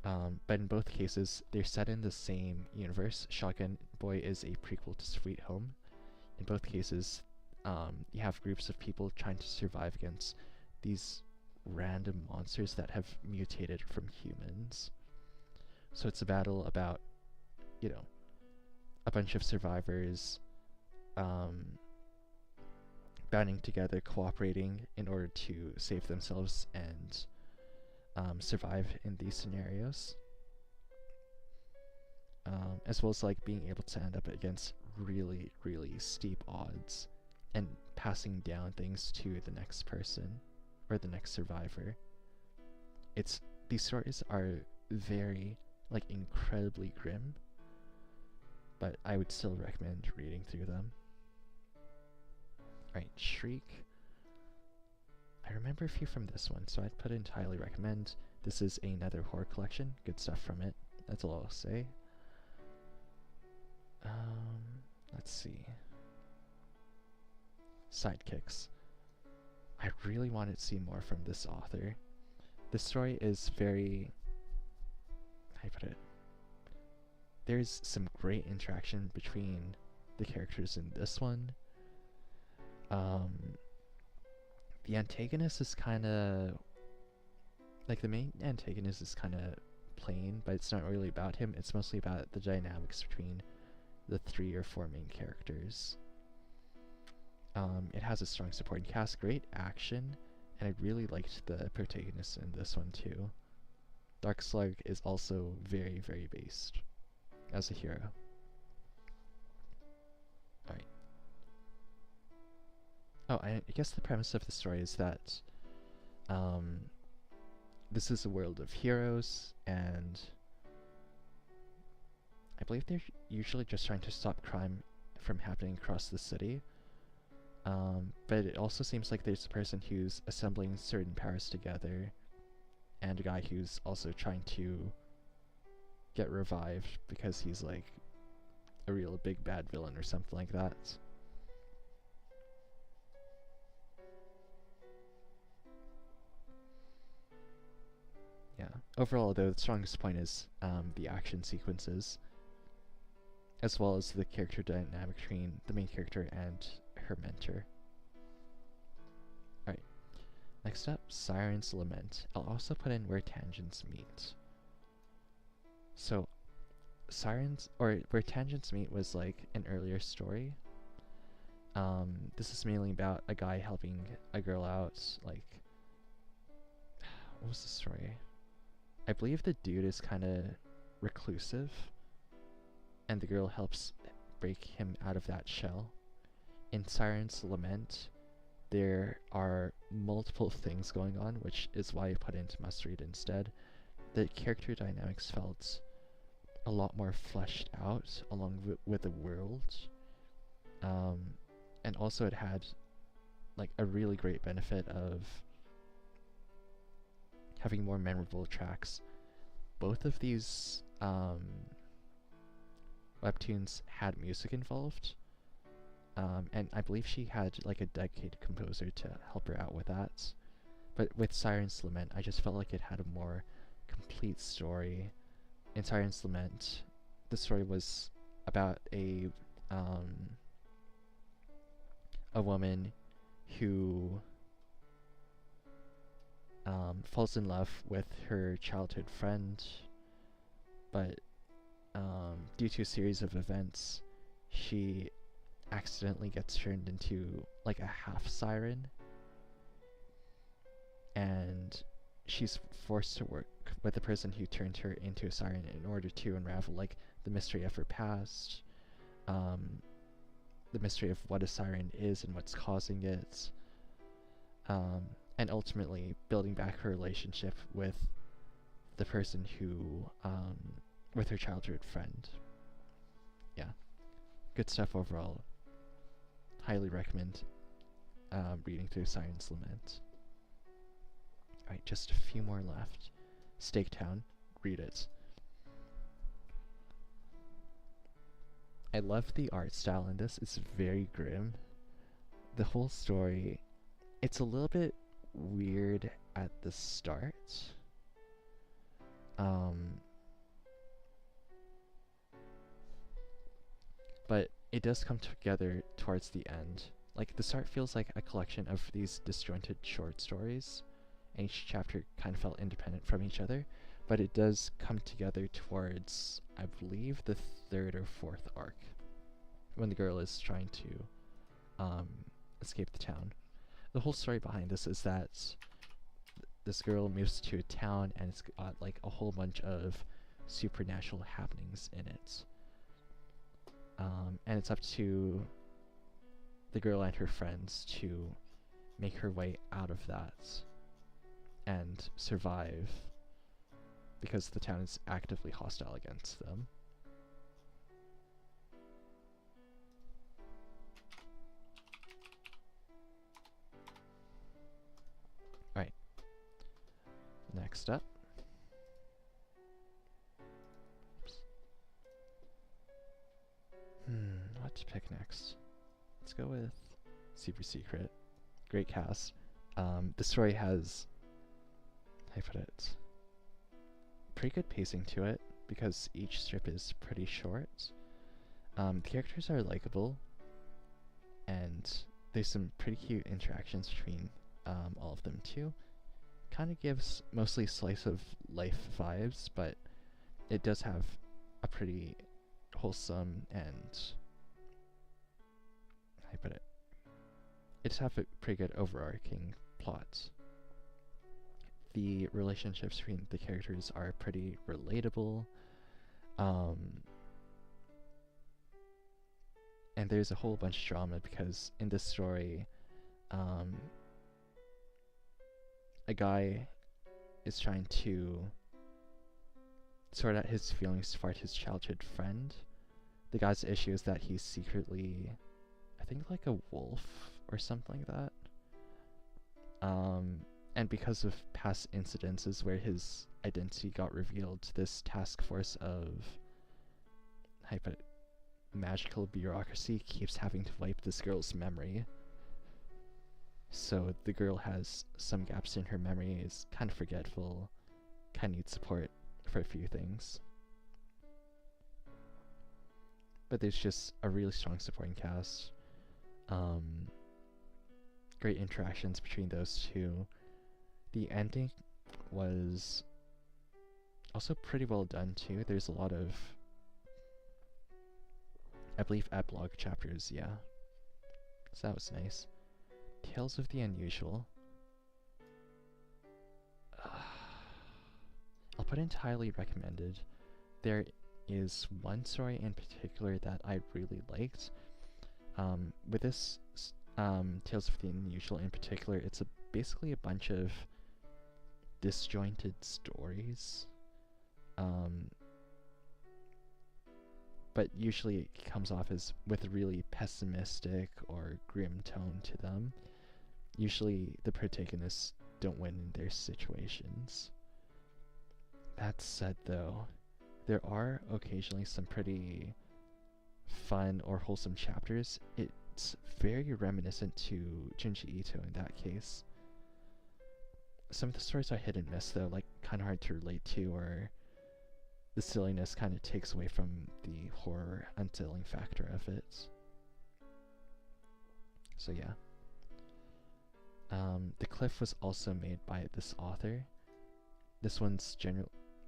But in both cases, they're set in the same universe. Shotgun Boy is a prequel to Sweet Home. In both cases, you have groups of people trying to survive against these random monsters that have mutated from humans. So it's a battle about, you know, a bunch of survivors banding together, cooperating in order to save themselves and survive in these scenarios. As well as like being able to end up against really, really steep odds and passing down things to the next person or the next survivor. These stories are very, like, incredibly grim, but I would still recommend reading through them. Alright, Shriek. I remember a few from this one, so I'd put in highly recommend. This is another horror collection. Good stuff from it. That's all I'll say. Let's see. Sidekicks. I really wanted to see more from this author. The story is very, how I put it? There's some great interaction between the characters in this one. The antagonist is kind of like the main antagonist is kind of plain, but it's not really about him. It's mostly about the dynamics between the 3 or 4 main characters. It has a strong supporting cast, great action, and I really liked the protagonist in this one too. Dark Slug is also very, very based as a hero. Alright. Oh, I guess the premise of the story is that this is a world of heroes, and I believe they're usually just trying to stop crime from happening across the city. But it also seems like there's a person who's assembling certain powers together, and a guy who's also trying to get revived because he's like a real big bad villain or something like that. Yeah. Overall, though, the strongest point is the action sequences, as well as the character dynamic between the main character and her mentor. Alright. Next up, Siren's Lament. I'll also put in Where Tangents Meet. So, Where Tangents Meet was like an earlier story. This is mainly about a guy helping a girl out, like, what was the story? I believe the dude is kind of reclusive, and the girl helps break him out of that shell. In Siren's Lament, there are multiple things going on, which is why I put into must read instead. The character dynamics felt a lot more fleshed out along with the world. And also it had like a really great benefit of having more memorable tracks. Both of these webtoons had music involved, and I believe she had like a dedicated composer to help her out with that. But with Siren's Lament, I just felt like it had a more complete story. In Siren's Lament, the story was about a woman who falls in love with her childhood friend, but due to a series of events, she accidentally gets turned into like a half siren, and she's forced to work with the person who turned her into a siren in order to unravel like the mystery of her past, the mystery of what a siren is and what's causing it, and ultimately building back her relationship with the person who, with her childhood friend. Yeah, good stuff overall. Highly recommend reading through Siren's Lament. Alright, just a few more left. Stake Town, read it. I love the art style in this. It's very grim. The whole story, it's a little bit weird at the start. But it does come together towards the end. Like, the start feels like a collection of these disjointed short stories, and each chapter kind of felt independent from each other, but it does come together towards, I believe, the 3rd or 4th arc, when the girl is trying to escape the town. The whole story behind this is that this girl moves to a town, and it's got like a whole bunch of supernatural happenings in it. And it's up to the girl and her friends to make her way out of that and survive, because the town is actively hostile against them. Alright. Next up. What to pick next? Let's go with Super Secret. Great cast. The story has, how do I put it, pretty good pacing to it. because each strip is pretty short. The characters are likable, and there's some pretty cute interactions between all of them too. Kind of gives mostly slice of life vibes, but it does have a pretty wholesome and how do I put it? It does have a pretty good overarching plot. The relationships between the characters are pretty relatable. And there's a whole bunch of drama because in this story, a guy is trying to sort out his feelings toward his childhood friend. The guy's issue is that he's secretly, I think, like a wolf or something like that. And because of past incidences where his identity got revealed, this task force of magical bureaucracy keeps having to wipe this girl's memory. So the girl has some gaps in her memory, is kind of forgetful, kind of needs support for a few things. But there's just a really strong supporting cast. Great interactions between those two. The ending was also pretty well done too. There's a lot of, I believe, epilogue chapters, yeah. So that was nice. Tales of the Unusual. I'll put it highly recommended. There is one story in particular that I really liked. With this Tales of the Unusual in particular, it's basically a bunch of disjointed stories. But usually it comes off as with a really pessimistic or grim tone to them. Usually the protagonists don't win in their situations. That said though, there are occasionally some pretty fun or wholesome chapters. It's very reminiscent to Junji Ito in that case. Some of the stories are hit and miss though, like kind of hard to relate to, or the silliness kind of takes away from the horror unsettling factor of it. So yeah. The Cliff was also made by this author. This one's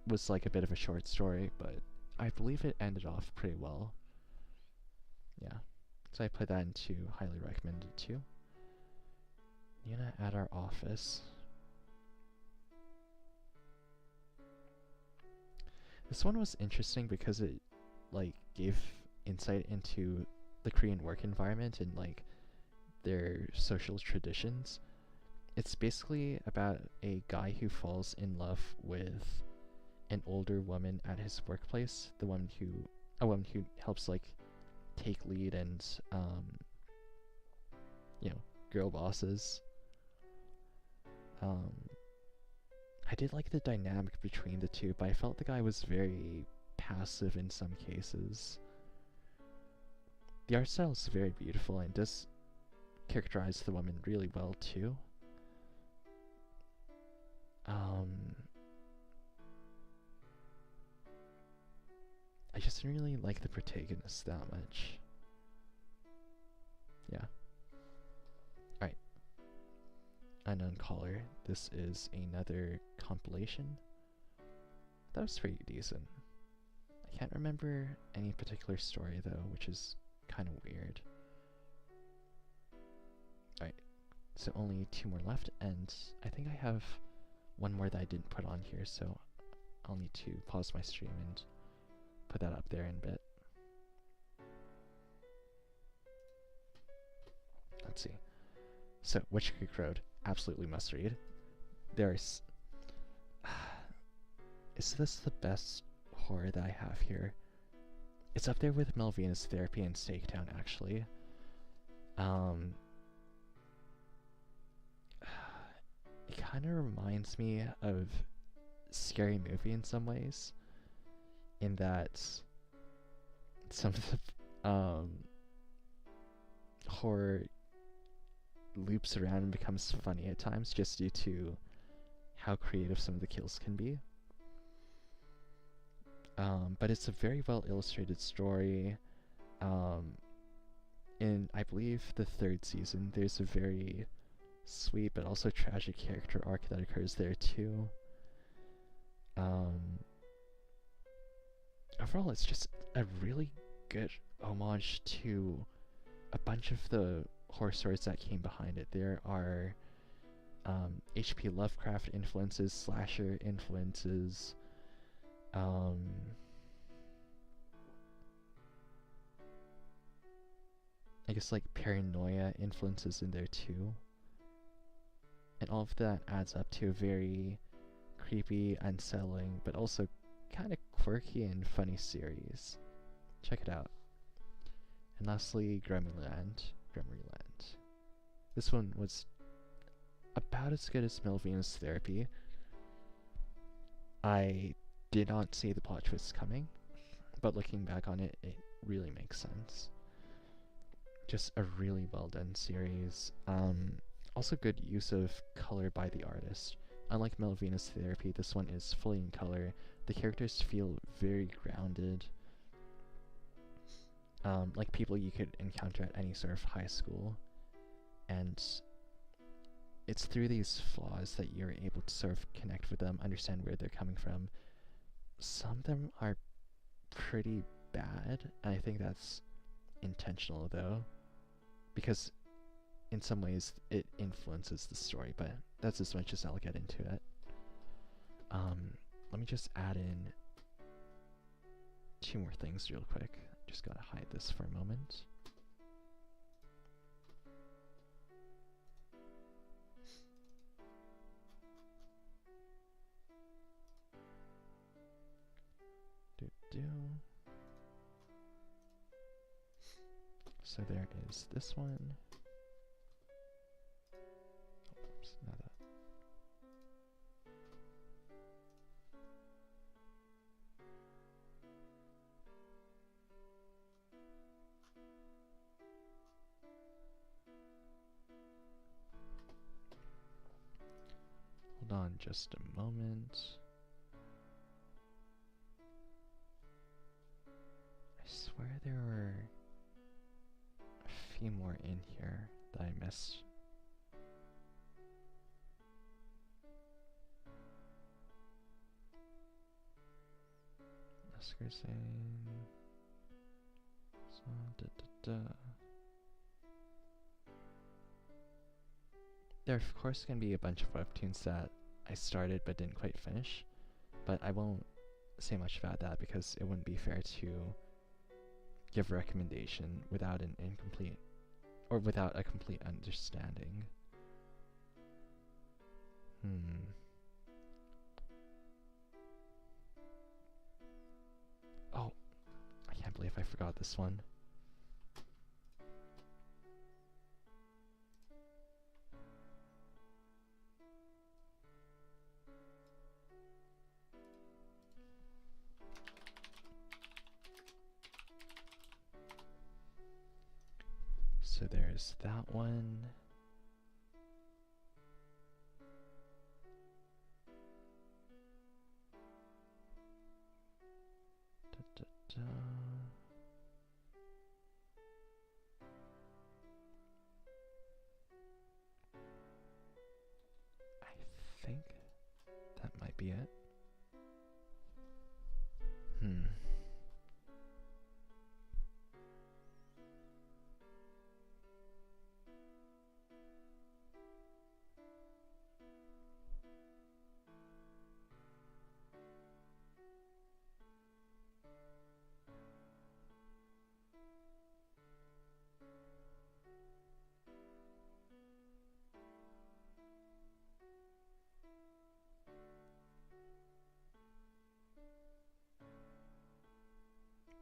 was like a bit of a short story, but I believe it ended off pretty well. Yeah. So I put that into highly recommended too. Nina at Our Office. This one was interesting because it like gave insight into the Korean work environment and like their social traditions. It's basically about a guy who falls in love with an older woman at his workplace, a woman who helps like take lead and girl bosses. I did like the dynamic between the two, but I felt the guy was very passive in some cases. The art style is very beautiful and does characterize the woman really well too. I just didn't really like the protagonist that much. Yeah. Alright. Unknown Caller. This is another compilation. That was pretty decent. I can't remember any particular story though, which is kind of weird. Alright. So only 2 more left, and I think I have one more that I didn't put on here, so I'll need to pause my stream and put that up there in a bit. Let's see. So, Witch Creek Road, absolutely must read. There's... Is this the best horror that I have here? It's up there with Melvina's Therapy and Steaktown, actually. It kind of reminds me of Scary Movie in some ways, in that some of the horror loops around and becomes funny at times just due to how creative some of the kills can be. But it's a very well illustrated story. Um, in, I believe, the third season, there's a very sweet but also tragic character arc that occurs there too. Um, Overall, it's just a really good homage to a bunch of the horror stories that came behind it. There are H.P. Lovecraft influences, slasher influences, I guess like paranoia influences in there too. And all of that adds up to a very creepy, unsettling, but also kind of quirky and funny series. Check it out. And lastly, Gremmerland. This one was about as good as Melvina's Therapy. I did not see the plot twists coming, but looking back on it, it really makes sense. Just a really well done series. Also good use of color by the artist. Unlike Melvina's Therapy, this one is fully in color. The characters feel very grounded. Like people you could encounter at any sort of high school. And it's through these flaws that you're able to sort of connect with them, understand where they're coming from. Some of them are pretty bad, and I think that's intentional though, because in some ways it influences the story, but that's as much as I'll get into it. Let me just add in 2 more things real quick. Just gotta hide this for a moment. So there is this one. Oops, not that. Hold on just a moment. I swear there were a few more in here that I missed. Oscar saying... There of course going to be a bunch of webtoons that I started but didn't quite finish, but I won't say much about that because it wouldn't be fair to give a recommendation without an incomplete or without a complete understanding. Oh, I can't believe I forgot this one. So there's that one. I think that might be it.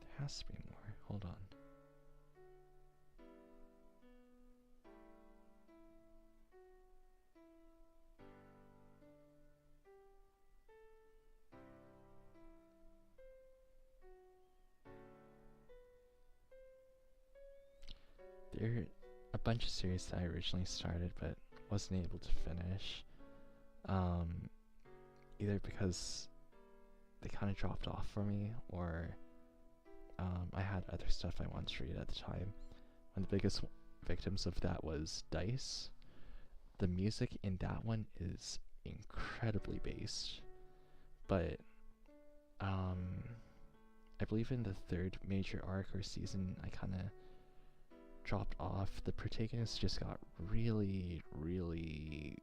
There has to be more. Hold on. There are a bunch of series that I originally started but wasn't able to finish. Either because they kind of dropped off for me, or I had other stuff I wanted to read at the time. One of the biggest victims of that was Dice. The music in that one is incredibly based, but I believe in the third major arc or season, I kind of dropped off. The protagonist just got really, really...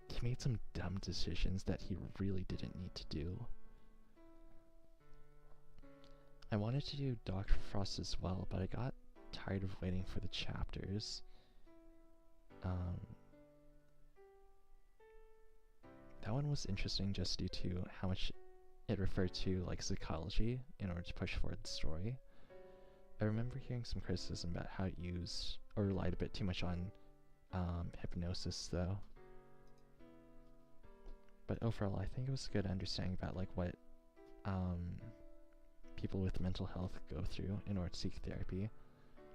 He made some dumb decisions that he really didn't need to do. I wanted to do Dr. Frost as well, but I got tired of waiting for the chapters. That one was interesting just due to how much it referred to like psychology in order to push forward the story. I remember hearing some criticism about how it used or relied a bit too much on hypnosis though. But overall, I think it was a good understanding about like what people with mental health go through in order to seek therapy.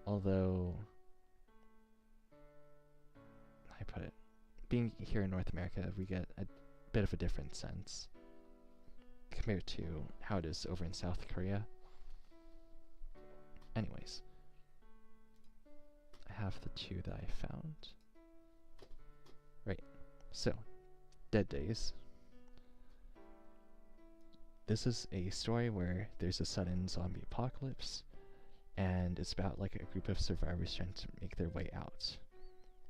Although, I put it, being here in North America, we get a bit of a different sense compared to how it is over in South Korea. Anyways, I have the two that I found. Right, so, Dead Days. This is a story where there's a sudden zombie apocalypse, and it's about like a group of survivors trying to make their way out.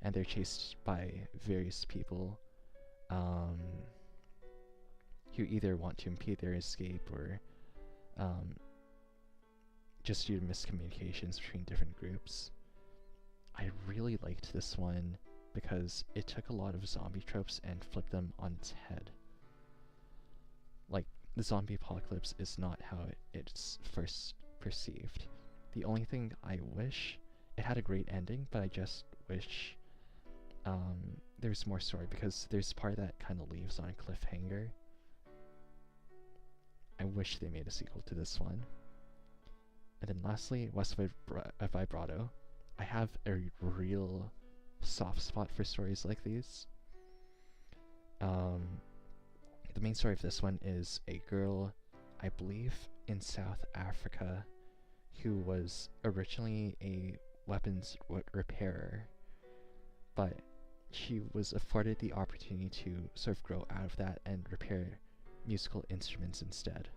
And they're chased by various people who either want to impede their escape or just due to miscommunications between different groups. I really liked this one because it took a lot of zombie tropes and flipped them on its head. Like, the zombie apocalypse is not how it's first perceived. The only thing I wish, it had a great ending, but I just wish there's more story, because there's a part that kind of leaves on a cliffhanger. I wish they made a sequel to this one. And then lastly, West Vibrato. I have a real soft spot for stories like these. The main story of this one is a girl, I believe in South Africa, who was originally a weapons repairer, but she was afforded the opportunity to sort of grow out of that and repair musical instruments instead.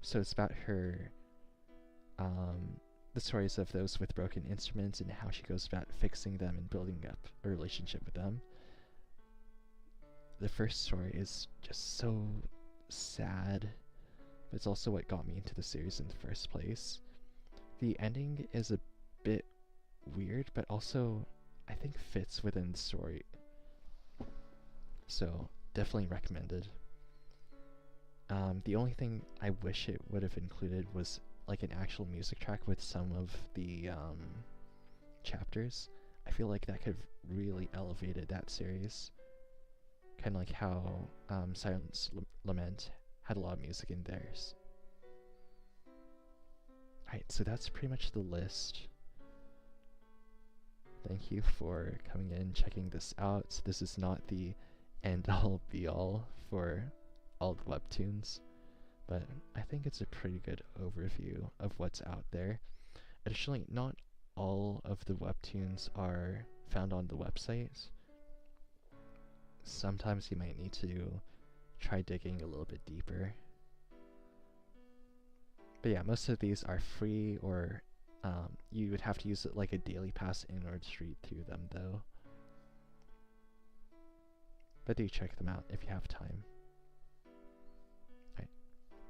So it's about her, the stories of those with broken instruments and how she goes about fixing them and building up a relationship with them. The first story is just so sad, but it's also what got me into the series in the first place. The ending is a bit weird, but also I think fits within the story. So, definitely recommended. The only thing I wish it would have included was like an actual music track with some of the chapters. I feel like that could have really elevated that series. Kind of like how Silence Lament had a lot of music in theirs. Alright, so that's pretty much the list. Thank you for coming in, checking this out. This is not the end-all be-all for all the webtoons, but I think it's a pretty good overview of what's out there. Additionally, not all of the webtoons are found on the website. Sometimes you might need to try digging a little bit deeper. But yeah, most of these are free, or you would have to use it like a daily pass in order to read through them though. But do check them out if you have time. Alright,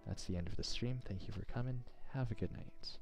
that's the end of the stream. Thank you for coming. Have a good night.